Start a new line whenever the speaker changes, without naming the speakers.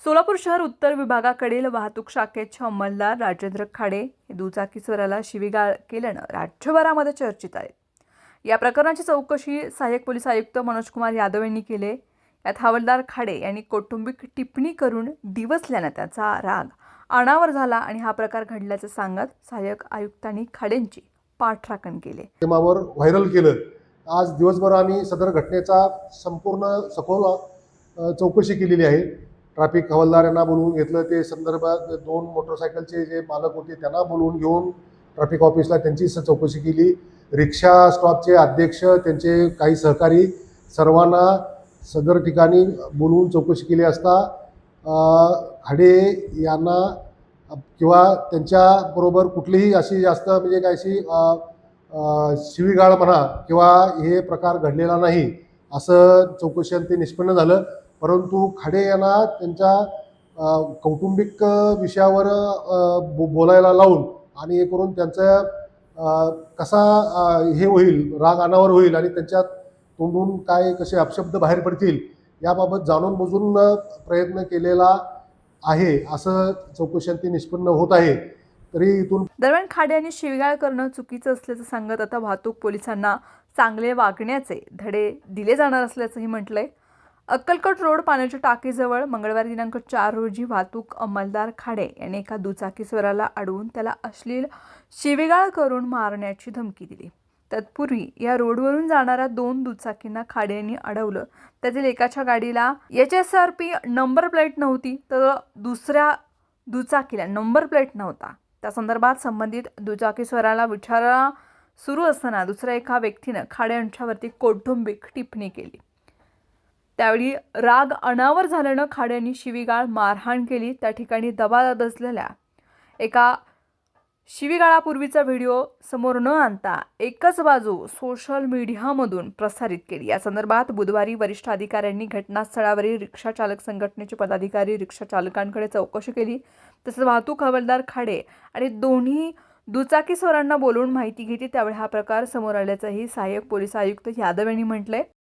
सोलापूर शहर उत्तर विभागाकडील वाहतूक शाखेचे अंमलदार राजेंद्र खाडे हे दुचाकीस्वाराला शिवीगाळ केल्यानं राज्यभरामध्ये चर्चेत आहे। या प्रकरणाची चौकशी सहाय्यक पोलीस आयुक्त मनोज कुमार यादव यांनी केली। यात हवालदार खाडे यांनी कौटुंबिक टिप्पणी करून डिवचल्यानं त्याचा राग अनावर झाला आणि हा प्रकार घडल्याचं सांगत सहाय्यक आयुक्तांनी खाडेंची पाठराखण केली।
माध्यमावर व्हायरल केलं। आज दिवसभर आम्ही सदर घटनेचा संपूर्ण सखोल चौकशी केलेली आहे। ट्रॅफिक हवालदार यांना बोलवून घेतलं, ते संदर्भात 2 मोटरसायकलचे जे मालक होते त्यांना बोलवून घेऊन ट्रॅफिक ऑफिसला त्यांची चौकशी केली। रिक्षा स्टॉपचे अध्यक्ष, त्यांचे काही सहकारी सर्वांना सदर ठिकाणी बोलवून चौकशी केली असता खाडे यांना किंवा त्यांच्याबरोबर कुठलीही अशी जास्त म्हणजे काहीशी शिवीगाळ म्हणा किंवा हे प्रकार घडलेला नाही असं चौकशीत निष्पन्न झालं। परंतु खाडे यांना त्यांच्या कौटुंबिक विषयावर बोलायला लावून आणि हे करून त्यांचं कसा हे होईल, राग अनावर होईल आणि त्यांच्यात तोंडून काय कसे अपशब्द बाहेर पडतील याबाबत जाणून बुजून प्रयत्न केलेला आहे असं चौकशीत निष्पन्न होत आहे। तरी इथून
दरम्यान खाडे यांनी शिवीगाळ करणं चुकीचं असल्याचं सांगत आता वाहतूक पोलिसांना चांगले वागण्याचे धडे दिले जाणार असल्याचंही म्हटलंय। अक्कलकोट रोड पाण्याच्या टाकीजवळ मंगळवारी दिनांक 4 रोजी वाहतूक अंमलदार खाडे यांनी एका दुचाकीस्वाराला अडवून त्याला अश्लील शिवीगाळ करून मारण्याची धमकी दिली। तत्पूर्वी या रोडवरून जाणाऱ्या 2 दुचाकींना खाडे यांनी अडवलं। त्यातील एकाच्या गाडीला HSRP नंबर प्लेट नव्हती, तर दुसऱ्या दुचाकीला नंबर प्लेट नव्हता। त्या संदर्भात संबंधित दुचाकीस्वाराला विचारणा सुरू असताना दुसऱ्या एका व्यक्तीनं खाडे यांच्यावरती कौटुंबिक टिप्पणी केली। त्यावेळी राग अनावर झाल्यानं खाडे यांनी शिवीगाळ मारहाण केली। त्या ठिकाणी दबादाब असलेल्या एका शिवीगाळापूर्वीचा व्हिडिओ समोर न आणता एकच बाजू सोशल मीडियामधून प्रसारित केली। या संदर्भात बुधवारी वरिष्ठ अधिकाऱ्यांनी घटनास्थळावरील रिक्षा चालक संघटनेचे पदाधिकारी रिक्षा चालकांकडे चौकशी केली। तसंच वाहतूक हवालदार खाडे आणि दोन्ही दुचाकीस्वारांना बोलवून माहिती घेतली। त्यावेळी हा प्रकार समोर आल्याचंही सहाय्यक पोलीस आयुक्त यादव यांनी म्हटलंय।